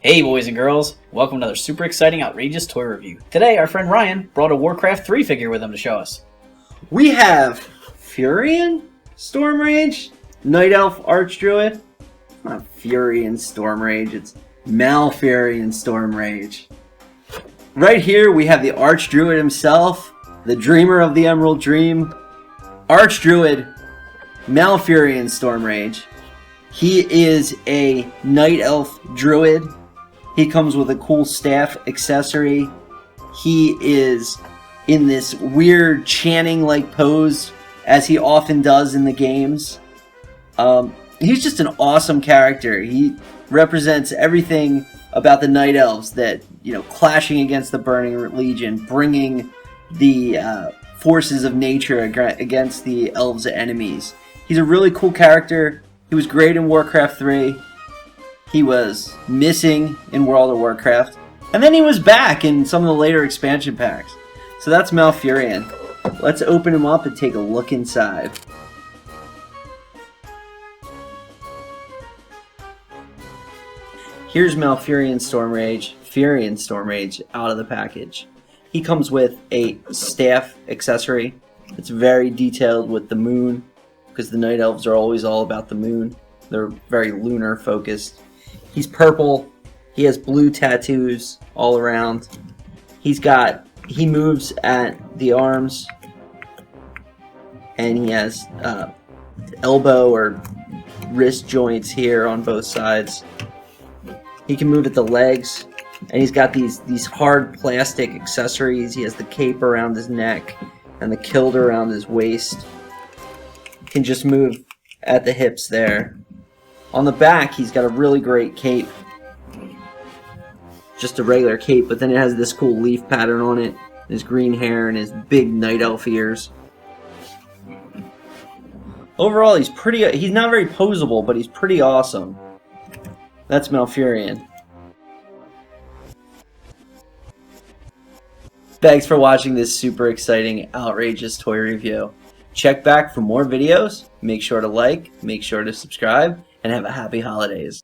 Hey boys and girls, welcome to another super exciting, outrageous toy review. Today our friend Ryan brought a Warcraft 3 figure with him to show us. We have Furion, Stormrage, Night Elf Archdruid. It's not Furion Stormrage, it's Malfurion Stormrage. Right here we have the Archdruid himself, the dreamer of the Emerald Dream, Archdruid Malfurion Stormrage. He is a Night Elf Druid. He comes with a cool staff accessory. He is in this weird chanting-like pose, as he often does in the games. He's just an awesome character. He represents everything about the Night Elves that, clashing against the Burning Legion, bringing the forces of nature against the elves' enemies. He's a really cool character. He was great in Warcraft 3. He was missing in World of Warcraft. And then he was back in some of the later expansion packs. So that's Malfurion. Let's open him up and take a look inside. Here's Malfurion Stormrage out of the package. He comes with a staff accessory. It's very detailed with the moon, because the Night Elves are always all about the moon. They're very lunar focused. He's purple. He has blue tattoos all around. He moves at the arms, and he has elbow or wrist joints here on both sides. He can move at the legs, and he's got these hard plastic accessories. He has the cape around his neck and the kilt around his waist. He can just move at the hips there. On the back, he's got a really great cape. Just a regular cape, but then it has this cool leaf pattern on it. His green hair and his big night elf ears. Overall, he's not very posable, but he's pretty awesome. That's Malfurion. Thanks for watching this super exciting, outrageous toy review. Check back for more videos. Make sure to like, make sure to subscribe, and have a happy holidays.